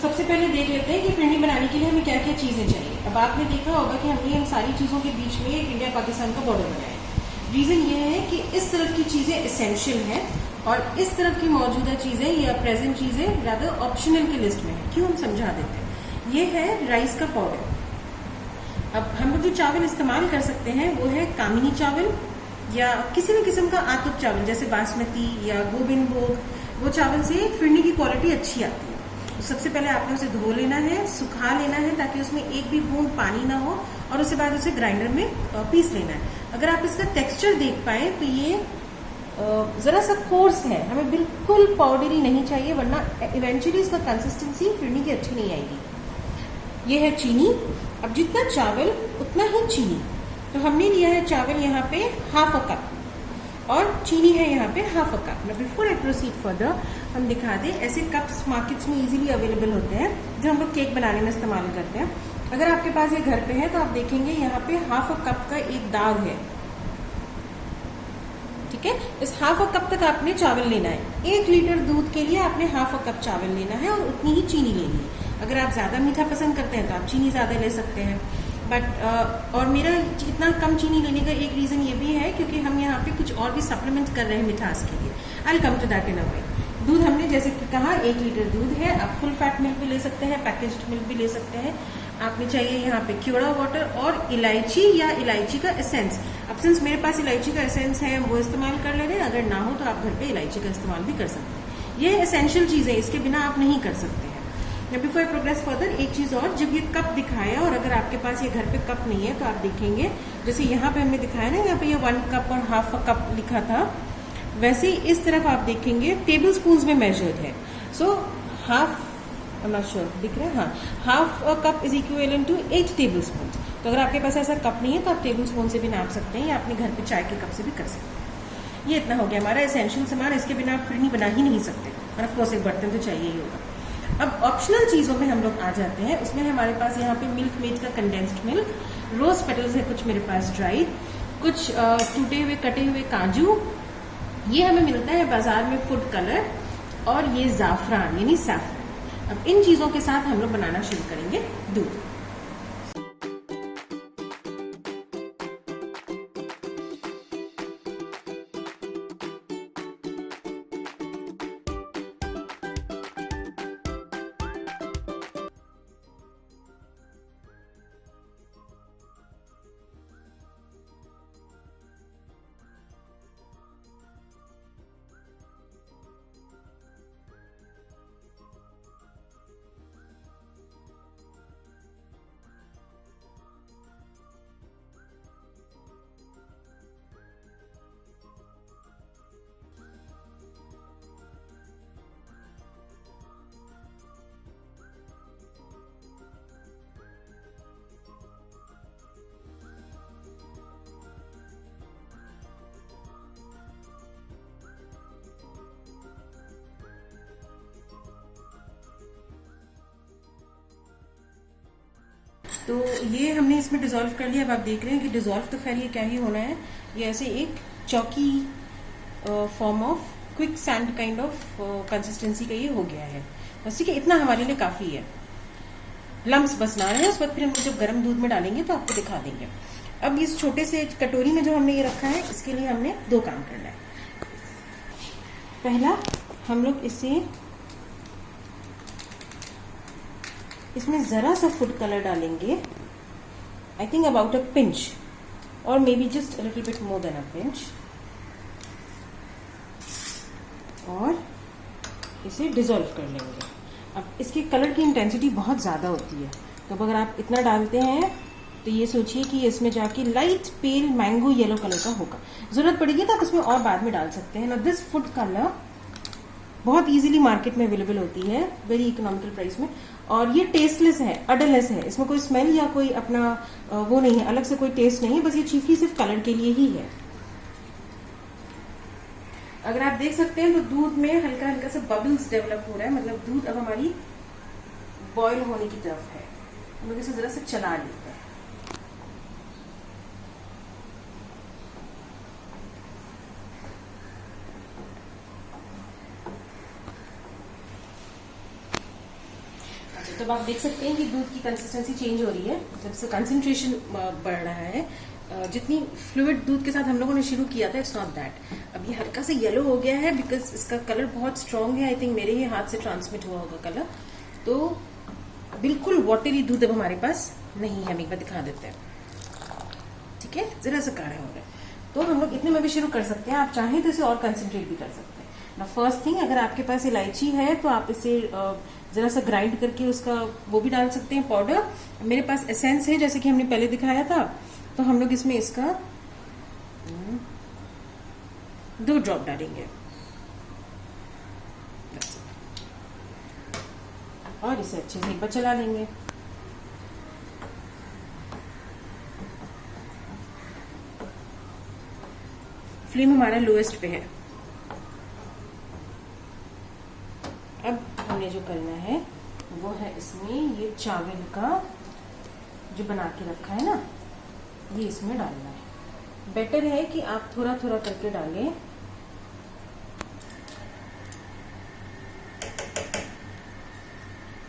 सबसे पहले देख लेते हैं कि फिरनी बनाने के लिए हमें क्या क्या चीजें चाहिए। अब आपने देखा होगा कि हमने इन सारी चीजों के बीच में एक इंडिया पाकिस्तान का बॉर्डर बनाया है। रीजन ये है कि इस तरफ की चीजें एसेंशियल हैं और इस तरफ की मौजूदा चीजें या प्रेजेंट चीजें ज्यादा ऑप्शनल की लिस्ट में है। क्यों, हम समझा देते हैं। ये है राइस का पाउडर। अब हम लोग जो चावल इस्तेमाल कर सकते हैं वो है कामिनी चावल या किसी भी किस्म का आतुप चावल, जैसे बासमती या गोविंद भोग। वो चावल से फिरनी की क्वालिटी अच्छी आती है। तो सबसे पहले आपने उसे धो लेना है, सुखा लेना है ताकि उसमें एक भी बूंद पानी ना हो, और उसके बाद उसे ग्राइंडर में पीस लेना है। अगर आप इसका टेक्सचर देख पाए तो ये जरा सा कोर्स है, हमें बिल्कुल पाउडरी नहीं चाहिए, वरना इवेंचुअली इसका कंसिस्टेंसी फिरनी की अच्छी नहीं आएगी। ये है चीनी। अब जितना चावल उतना ही चीनी। तो हमने लिया है चावल यहाँ पे हाफ अ कप और चीनी है यहाँ पे हाफ अ कप। मैं बिफोर आई प्रोसीड फर्दर हम दिखा दें, ऐसे कप्स मार्केट्स में इजीली अवेलेबल होते हैं जो हम लोग केक बनाने में इस्तेमाल करते हैं। अगर आपके पास ये घर पे है तो आप देखेंगे यहाँ पे हाफ अ कप का एक दाग है। ठीक है, इस हाफ अ कप तक आपने चावल लेना है। 1 लीटर दूध के लिए आपने हाफ अ कप चावल लेना है और उतनी ही चीनी लेनी है। अगर आप ज्यादा मीठा पसंद करते हैं तो आप चीनी ज्यादा ले सकते हैं। बट और मेरा इतना कम चीनी लेने का एक रीजन ये भी है क्योंकि हम यहाँ पे कुछ और भी सप्लीमेंट कर रहे हैं मिठास के लिए। I will come to that in a way. दूध हमने जैसे कि कहा 1 लीटर दूध है। आप फुल फैट मिल्क भी ले सकते हैं, पैकेज्ड मिल्क भी ले सकते हैं। आपने चाहिए यहाँ पे क्योड़ा वाटर और इलायची या इलायची का एसेंस। अब सिंस मेरे पास इलायची का एसेंस है वो इस्तेमाल कर ले रहे हैं। अगर ना हो तो आप घर पे इलायची का इस्तेमाल भी कर सकते हैं। ये एसेंशियल चीज है, इसके बिना आप नहीं कर सकते हैं। बिफोर प्रोग्रेस फर्दर एक चीज और, जब ये कप दिखाया और अगर आपके पास ये घर पे कप नहीं है तो आप देखेंगे जैसे यहाँ पे हमने दिखाया ना, यहाँ पे ये 1 कप और हाफ अ कप लिखा था, वैसे ही इस तरफ आप देखेंगे टेबल स्पून में मेजर्ड है। So half, I am not sure दिख रहा है, हाँ, half a cup is equivalent to 8 tablespoon. तो अगर आपके पास ऐसा कप नहीं है तो आप टेबल स्पून से भी नाप सकते हैं या अपने घर पे चाय के कप से भी कर सकते हैं। ये इतना हो गया हमारा एसेंशियल सामान। इसके बिना आप फिरनी बना ही नहीं सकते और ऑफकोर्स एक बर्तन तो चाहिए ही होगा। अब ऑप्शनल चीजों में हम लोग आ जाते हैं। उसमें हमारे पास यहाँ पे मिल्क मेड का कंडेंस्ड मिल्क, रोज पेटल्स है कुछ मेरे पास ड्राइड, कुछ टूटे हुए कटे हुए काजू, ये हमें मिलता है बाजार में फूड कलर, और ये जाफरान यानी सैफरन। अब इन चीजों के साथ हम लोग बनाना शुरू करेंगे दूध। तो ये हमने इसमें डिजोल्व कर लिया। अब आप देख रहे हैं कि डिजोल्व तो खैर ये क्या ही होना है, ये ऐसे एक चौकी form of quick sand kind of consistency का ये हो गया है बस। ठीक है, इतना हमारे लिए काफी है। लम्स बस ना रहे, उस वक्त फिर हम जब गर्म दूध में डालेंगे तो आपको दिखा देंगे। अब इस छोटे से कटोरी में जो हमने ये रखा है, इसके लिए हमने 2 काम करना है। पहला, हम लोग इसमें जरा सा फूड कलर डालेंगे, I think about a pinch और maybe just a little bit more than a pinch, और इसे डिजोल्व कर लेंगे। अब इसके कलर की इंटेंसिटी बहुत ज्यादा होती है, तो अगर आप इतना डालते हैं तो ये सोचिए कि इसमें जाके लाइट पेल मैंगो येलो कलर का होगा। जरूरत पड़ेगी तो आप इसमें और बाद में डाल सकते हैं ना। दिस फूड कलर बहुत इजीली मार्केट में अवेलेबल होती है, वेरी इकोनॉमिकल प्राइस में, और ये टेस्टलेस है, अडरलेस है। इसमें कोई स्मेल या कोई अपना वो नहीं है, अलग से कोई टेस्ट नहीं है, बस ये चीफली सिर्फ कलर के लिए ही है। अगर आप देख सकते हैं तो दूध में हल्का हल्का सा बबल्स डेवलप हो रहा है, मतलब दूध अब हमारी बॉयल होने की तरफ है। हम लोग इसे जरा से चला लेते हैं। जब आप देख सकते हैं कि दूध की कंसिस्टेंसी चेंज हो रही है, जब से कंसंट्रेशन बढ़ रहा है, जितनी फ्लूइड दूध के साथ हम लोगों ने शुरू किया था, इट्स नॉट दैट। अब ये हल्का सा येलो हो गया है बिकॉज इसका कलर बहुत स्ट्रांग है। आई थिंक मेरे ही हाथ से ट्रांसमिट हुआ होगा कलर। तो बिल्कुल वाटरी दूध अब हमारे पास नहीं है। हम एक बार दिखा देते हैं, ठीक है, जरा सा गाढ़ा हो रहा है। तो हम लोग इतने में भी शुरू कर सकते हैं। आप चाहें तो इसे और कंसंट्रेट भी कर सकते हैं ना। फर्स्ट थिंग, अगर आपके पास इलायची है तो आप इसे जरा सा ग्राइंड करके उसका वो भी डाल सकते हैं पाउडर। मेरे पास एसेंस है जैसे कि हमने पहले दिखाया था, तो हम लोग इसमें इसका 2 ड्रॉप डालेंगे और इसे अच्छे से एक बार चला लेंगे। फ्लेम हमारा लोएस्ट पे है। अब हमने जो करना है वो है इसमें ये चावल का जो बना के रखा है ना, ये इसमें डालना है। बेटर है कि आप थोड़ा थोड़ा करके डालें,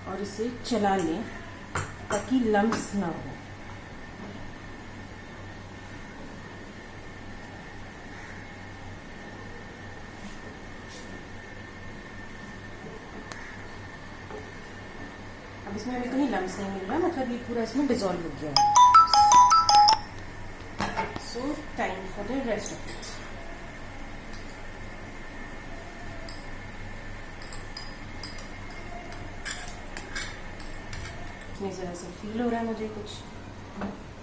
और इसे चला लें ताकि लम्स ना हो। अब इसमें हमें कहीं लम्स नहीं मिल रहा, मतलब ये पूरा इसमें डिसॉल्व हो गया है। So time for the rest of it. इसमें जरा सा फील हो रहा है मुझे कुछ,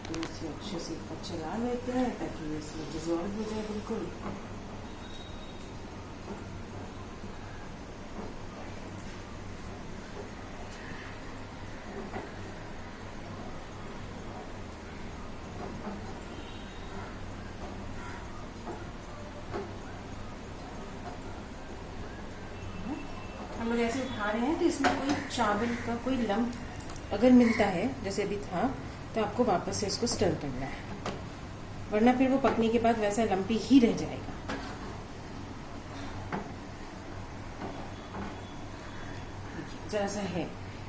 तो इसे अच्छे से चला लेते हैं ताकि ये इसमें डिसॉल्व हो जाए बिल्कुल। हम लोग ऐसे उठा रहे हैं तो इसमें कोई चावल का कोई लम्प अगर मिलता है जैसे अभी था, तो आपको वापस से इसको स्टर करना है, वरना फिर वो पकने के बाद वैसा लम्पी ही रह जाएगा। जरा सा है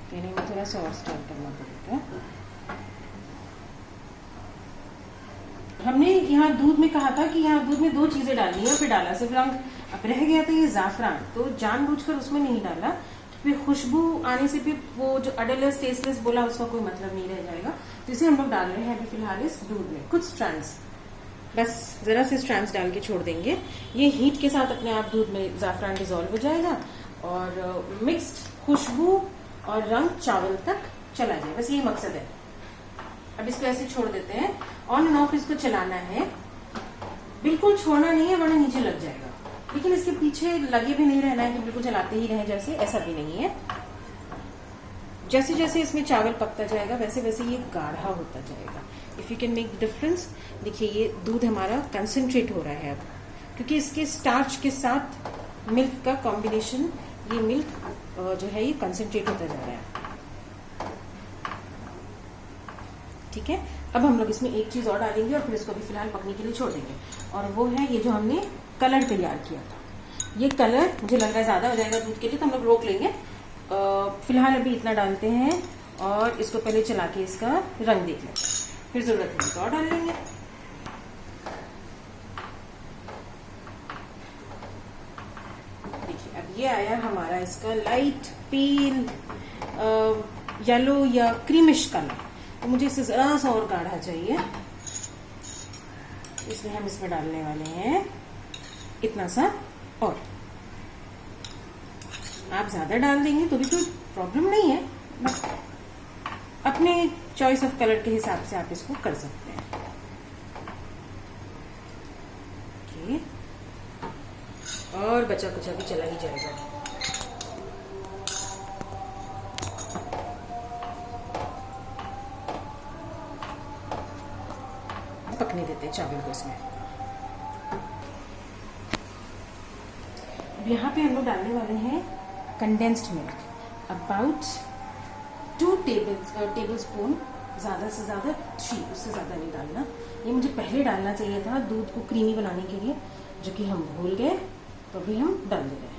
तो इन्हें में थोड़ा सा और स्टर करना पड़ेगा। हमने यहाँ दूध में कहा था कि यहाँ दूध में 2 चीजें डालनी है, फिर डाला सिर्फ रंग। अब रह गया था ये जाफरान, तो जानबूझकर उसमें नहीं डाला, फिर खुशबू आने से फिर वो जो अडरलेस टेस्टलेस बोला उसका कोई मतलब नहीं रह जाएगा। तो इसे हम लोग डाल रहे हैं अभी फिलहाल इस दूध में कुछ स्ट्रैंड्स, बस जरा से स्ट्रैंड्स डाल के छोड़ देंगे। ये हीट के साथ अपने आप दूध में जाफरान डिसॉल्व हो जाएगा और मिक्स्ड खुशबू और रंग चावल तक चला जाए, बस यही मकसद है। अब इसको ऐसे छोड़ देते हैं। ऑन एंड ऑफ इसको चलाना है, बिल्कुल छोड़ना नहीं है वरना नीचे लग जाएगा। लेकिन इसके पीछे लगे भी नहीं रहना है कि बिल्कुल चलाते ही रहें जैसे, ऐसा भी नहीं है। जैसे जैसे इसमें चावल पकता जाएगा वैसे वैसे ये गाढ़ा होता जाएगा। If you can make the difference, देखिए ये दूध हमारा कंसंट्रेट हो रहा है अब, क्योंकि इसके स्टार्च के साथ मिल्क का कॉम्बिनेशन, ये मिल्क जो है ये कंसंट्रेट होता जा रहा है। ठीक है, अब हम लोग इसमें एक चीज और डालेंगे और फिर इसको भी फिलहाल पकने के लिए छोड़ देंगे, और वो है ये जो हमने कलर तैयार किया था। ये कलर मुझे लग रहा है ज्यादा हो जाएगा दूध के लिए, तो हम लोग रोक लेंगे। फिलहाल अभी इतना डालते हैं और इसको पहले चला के इसका रंग देख लें, फिर जरूरत है तो और डाल लेंगे। देखिए अब ये आया हमारा इसका लाइट पील येलो या क्रीमिश कलर। तो मुझे इसे जरा सा और गाढ़ा चाहिए, इसलिए हम इसमें डालने वाले हैं इतना सा और। आप ज्यादा डाल देंगे तो भी कोई प्रॉब्लम नहीं है, बस अपने चॉइस ऑफ कलर के हिसाब से आप इसको कर सकते हैं। ओके, और बचा कुचा भी चला ही जाएगा। पकने देते हैं चावल को इसमें। अब यहाँ पे हम लोग डालने वाले हैं condensed milk, about 2 table spoon, ज्यादा से ज्यादा 3, उससे ज्यादा नहीं डालना। ये मुझे पहले डालना चाहिए था दूध को क्रीमी बनाने के लिए, जो कि हम भूल गए, तो अभी हम डाल दे रहे हैं।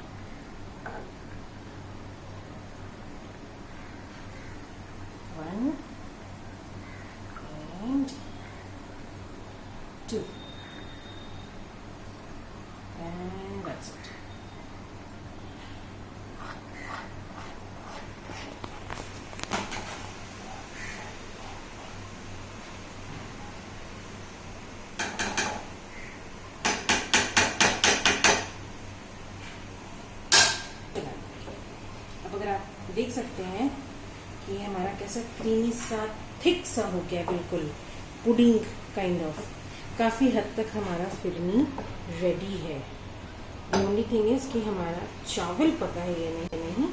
That's it. अब अगर आप देख सकते हैं कि ये हमारा कैसा क्रीमी सा थिक सा हो गया, बिल्कुल पुडिंग काइंड ऑफ। काफ़ी हद तक हमारा फिरनी रेडी है। ओनली थिंग इज कि हमारा चावल पका है या नहीं,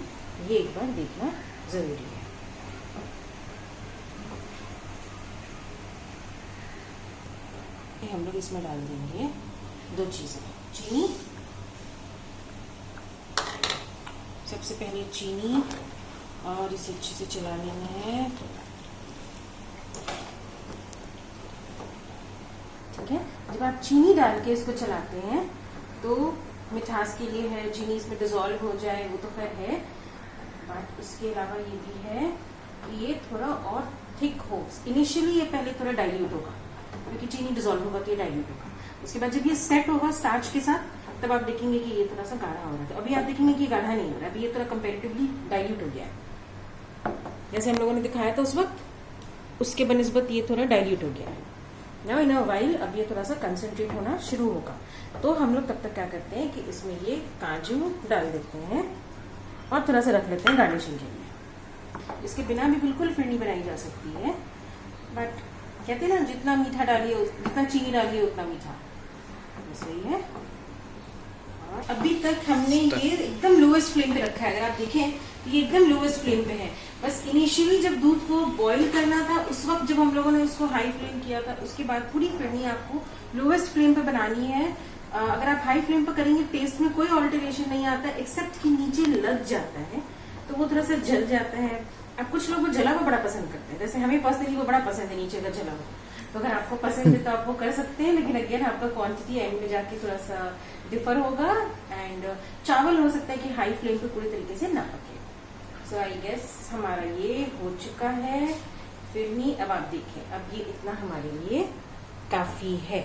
ये एक बार देखना ज़रूरी है। हम लोग इसमें डाल देंगे 2 चीज़ें, चीनी, सबसे पहले चीनी, और इसे अच्छे से चला लेना है। ठीक है, जब आप चीनी डाल के इसको चलाते हैं तो मिठास के लिए है, चीनी इसमें डिजोल्व हो जाए वो तो खैर है, बट उसके अलावा ये भी है कि ये थोड़ा और थिक हो। इनिशियली ये पहले थोड़ा डाइल्यूट होगा क्योंकि चीनी डिजोल्व होगा तो ये डाइल्यूट होगा। उसके बाद जब ये सेट होगा स्टार्च के साथ, तब आप देखेंगे कि ये थोड़ा सा गाढ़ा हो रहा है। तो अभी आप देखेंगे कि गाढ़ा नहीं हो रहा है, अभी ये थोड़ा कंपेरेटिवली डाइल्यूट हो गया है। जैसे हम लोगों ने दिखाया था उस वक्त, उसके बनिस्बत ये थोड़ा डाइल्यूट हो गया है। नाउ इन अ व्हाइल अब ये थोड़ा सा कंसंट्रेट होना शुरू होगा, तो हम लोग तब तक क्या करते हैं कि इसमें ये काजू डाल देते हैं और थोड़ा सा रख लेते हैं गार्निशिंग के लिए। इसके बिना भी बिल्कुल फिरनी बनाई जा सकती है, बट कहते हैं ना जितना मीठा डालिए, जितना चीनी डालिए उतना मीठा, बस वही है। अभी तक हमने ये एकदम लोएस्ट फ्लेम पे रखा है। अगर आप देखें तो ये एकदम लोएस्ट फ्लेम पे है। बस इनिशियली जब दूध को बॉईल करना था उस वक्त जब हम लोगों ने उसको हाई फ्लेम किया था, उसके बाद पूरी फिरनी आपको लोएस्ट फ्लेम पे बनानी है। अगर आप हाई फ्लेम पे करेंगे टेस्ट में कोई ऑल्टरेशन नहीं आता एक्सेप्ट कि नीचे लग जाता है, तो वो थोड़ा सा जल जाता है। अब कुछ लोग वो जला हुआ बड़ा पसंद करते हैं, जैसे हमें पर्सनली वो बड़ा पसंद है नीचे का जला हुआ। तो अगर आपको पसंद है तो आप वो कर सकते हैं, लेकिन अगेन आपका क्वांटिटी एंड में जाके थोड़ा सा डिफर होगा। एंड चावल हो सकता है कि हाई फ्लेम पे पूरी तरीके से ना पके। सो आई गेस हमारा ये हो चुका है फिरनी। अब आप देखें, अब ये इतना हमारे लिए काफी है।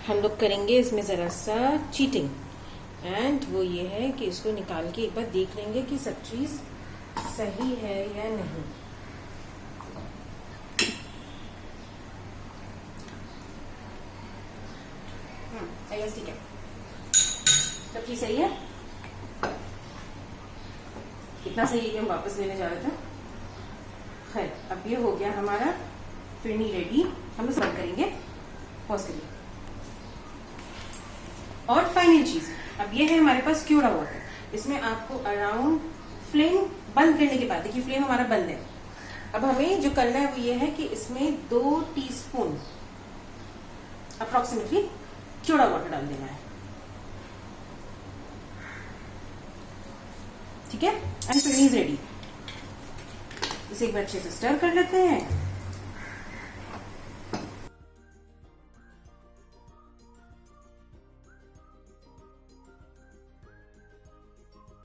हम लोग करेंगे इसमें जरा सा चीटिंग, एंड वो ये है कि इसको निकाल के एक बार देख लेंगे कि सब चीज सही है या नहीं। ठीक है, सब चीज सही है, इतना सही है कि हम वापस लेने जा रहे थे। खैर, अब ये हो गया हमारा फिरनी रेडी। हम लोग सर्व करेंगे, पॉज करिए। और फाइनल चीज, अब ये है हमारे पास क्यूरा वाटर। इसमें आपको अराउंड फ्लेम बंद करने के बाद, देखिए फ्लेम हमारा बंद है, अब हमें जो करना है वो ये है कि इसमें 2 टीस्पून अप्रोक्सीमेटली क्यूरा वाटर डाल देना है। ठीक है, एंड फिरनी इज रेडी। इसे एक बार अच्छे से स्टर कर लेते हैं।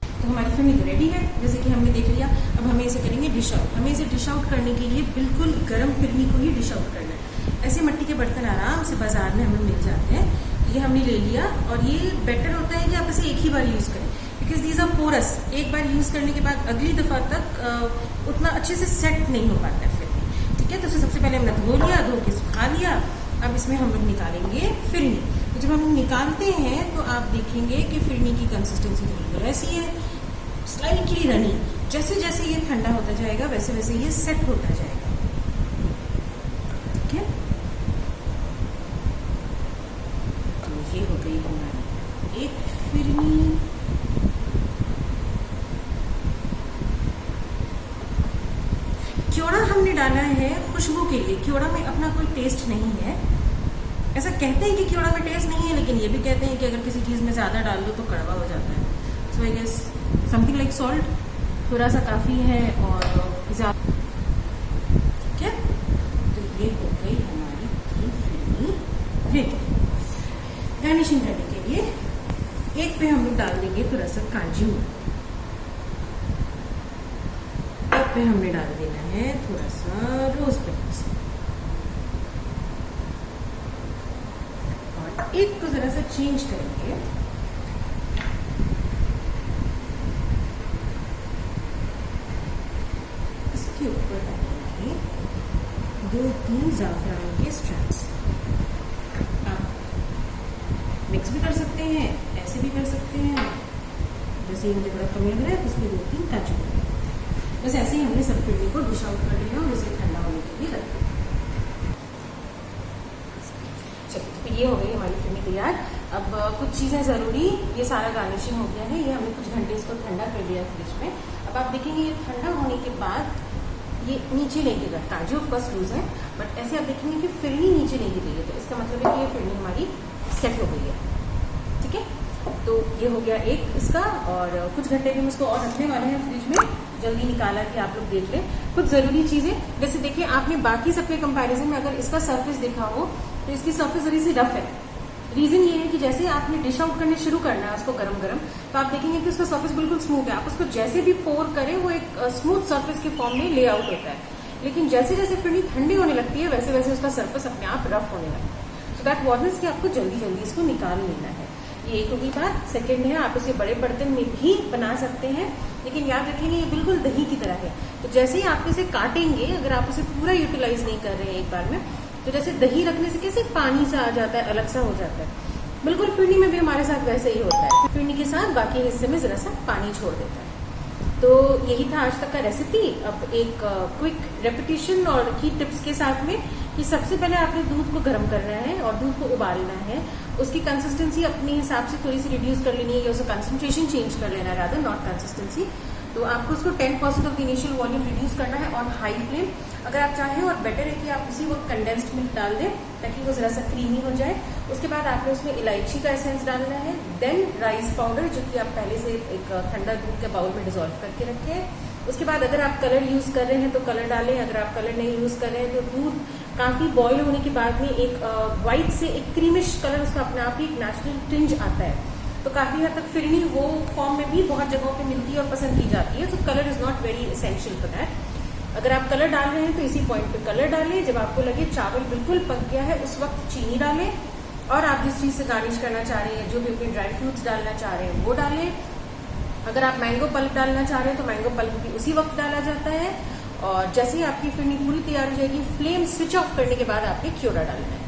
तो हमारी फिरनी तो रेडी है, जैसे कि हमने देख लिया। अब हमें इसे करेंगे डिश आउट। हमें इसे डिश आउट करने के लिए बिल्कुल गर्म फिरनी को ही डिश आउट करना है। ऐसे मिट्टी के बर्तन आराम से बाजार में हमें मिल जाते हैं। ये हमने ले लिया, और ये बेटर होता है कि आप इसे एक ही बार यूज करें, बिकॉज दीज आर पोरस। एक बार यूज करने के बाद अगली दफा तक उतना अच्छे से सेट नहीं हो पाता है फिरनी। ठीक है, तो सबसे पहले हमने धो लिया, धो के सुखा लिया। अब इसमें हम लोग निकालेंगे फिरनी। तो जब हम निकालते हैं तो आप देखेंगे कि फिरनी की कंसिस्टेंसी बिल्कुल ऐसी है, स्लाइटली रनी। जैसे जैसे ये ठंडा होता जाएगा वैसे वैसे ये सेट होता जाएगा। ठीक है, तो ये हो गई हमारी एक फिरनी। क्योड़ा हमने डाला है खुशबू के लिए, क्योड़ा में अपना कोई टेस्ट नहीं है। ऐसा कहते हैं कि क्योड़ा में टेस्ट नहीं है, लेकिन ये भी कहते हैं कि अगर किसी चीज में ज्यादा डाल दो तो कड़वा हो जाता है। So I guess something like salt थोड़ा सा काफी है और ज्यादा। ठीक है, तो ये हो गई हमारी फिरनी रेडी। गार्निशिंग करने के लिए एक पे हम लोग डाल देंगे थोड़ा सा काजू, एक पे हमने डाल देना है थोड़ा सा रोज पेपर्स, और एक को जरा सा चेंज करेंगे। इसके ऊपर डालेंगे 2-3 ज़ाफ़रान के स्ट्रैप्स। आप मिक्स भी कर सकते हैं, ऐसे भी कर सकते हैं। जैसे मुझे बड़ा कम लग रहा है तो उसमें 2-3 काजू। बस ऐसे ही हमने सब फिरनी को डिश आउट कर लिया और इसे ठंडा होने के लिए रख दिया। चलिए, तो ये हो गई हमारी फिरनी तैयार। अब कुछ चीज़ें ज़रूरी, ये सारा गार्निशिंग हो गया है, ये हमने कुछ घंटे इसको ठंडा कर लिया फ्रिज में। अब आप देखेंगे ये ठंडा होने के बाद ये नीचे नहीं गिरा। काजू ऑफ कोर्स लूज है, बट ऐसे आप देखेंगे कि फिरनी नीचे नहीं गिरी है, तो इसका मतलब है कि ये फिरनी हमारी सेट हो गई है। ठीक है, तो ये हो गया एक इसका, और कुछ घंटे में हम इसको और रखने वाले हैं फ्रिज में, जल्दी निकाला कि आप लोग देख लें। कुछ ज़रूरी चीज़ें, जैसे देखिए आपने बाकी सबके कंपैरिजन में अगर इसका सरफेस देखा हो तो इसकी सरफेस थोड़ी सी रफ है। रीज़न ये है कि जैसे आपने डिश आउट करने शुरू करना है उसको गरम गरम, तो आप देखेंगे कि उसका सरफेस बिल्कुल स्मूथ है। आप उसको जैसे भी पोर करें वो एक स्मूथ सरफेस के फॉर्म में ले आउट होता है, लेकिन जैसे जैसे फिरनी ठंडी होने लगती है वैसे वैसे उसका सरफेस अपने आप रफ होने लगता है। सो दैट वार्निस कि आपको जल्दी जल्दी इसको निकाल लेना है। ये एक होगी बात। सेकेंड है, आप इसे बड़े बर्तन में भी बना सकते हैं, लेकिन याद रखेंगे ये बिल्कुल दही की तरह है। तो जैसे ही आप इसे काटेंगे, अगर आप इसे पूरा यूटिलाइज नहीं कर रहे हैं एक बार में, तो जैसे दही रखने से कैसे पानी सा आ जाता है, अलग सा हो जाता है, बिल्कुल फिरनी में भी हमारे साथ वैसे ही होता है। फिरनी के साथ बाकी हिस्से में जरा सा पानी छोड़ देता है। तो यही था आज तक का रेसिपी। अब एक क्विक रेपिटेशन और की टिप्स के साथ में, कि सबसे पहले आपने दूध को गर्म करना है और दूध को उबालना है। उसकी कंसिस्टेंसी अपने हिसाब से थोड़ी सी रिड्यूस कर लेनी है, या उसका कंसंट्रेशन चेंज कर लेना है, रादर नॉट कंसिस्टेंसी। तो आपको उसको 10% of the initial volume reduce करना है ऑन हाई फ्लेम। अगर आप चाहें, और बेटर है कि आप उसी वक्त कंडेंस्ड मिल्क डाल दें ताकि वो जरा सा क्रीमी हो जाए। उसके बाद आपने उसमें इलायची का एसेंस डालना है, देन राइस पाउडर जो कि आप पहले से एक ठंडा दूध के बाउल में डिजोल्व करके रखे हैं। उसके बाद अगर आप कलर यूज कर रहे हैं तो कलर डालें, अगर आप कलर नहीं यूज कर रहे हैं तो दूध काफी बॉईल होने के बाद में एक व्हाइट से एक क्रीमिश कलर उसका अपने आप ही एक नेचुरल टिंज आता है। तो काफी हद तक फिरनी वो फॉर्म में भी बहुत जगहों पे मिलती है और पसंद की जाती है। So colour is not very essential for that. अगर आप कलर डाल रहे हैं तो इसी पॉइंट पे कलर डालें। जब आपको लगे चावल बिल्कुल पक गया है उस वक्त चीनी डालें, और आप जिस चीज से गार्निश करना चाह रहे हैं, जो भी अपने ड्राई फ्रूट्स डालना चाह रहे हैं वो डालें। अगर आप मैंगो पल्प डालना चाह रहे हैं तो मैंगो पल्प भी उसी वक्त डाला जाता है। और जैसे ही आपकी फिरनी पूरी तैयार हो जाएगी, फ्लेम स्विच ऑफ करने के बाद आपने क्योड़ा डालना है।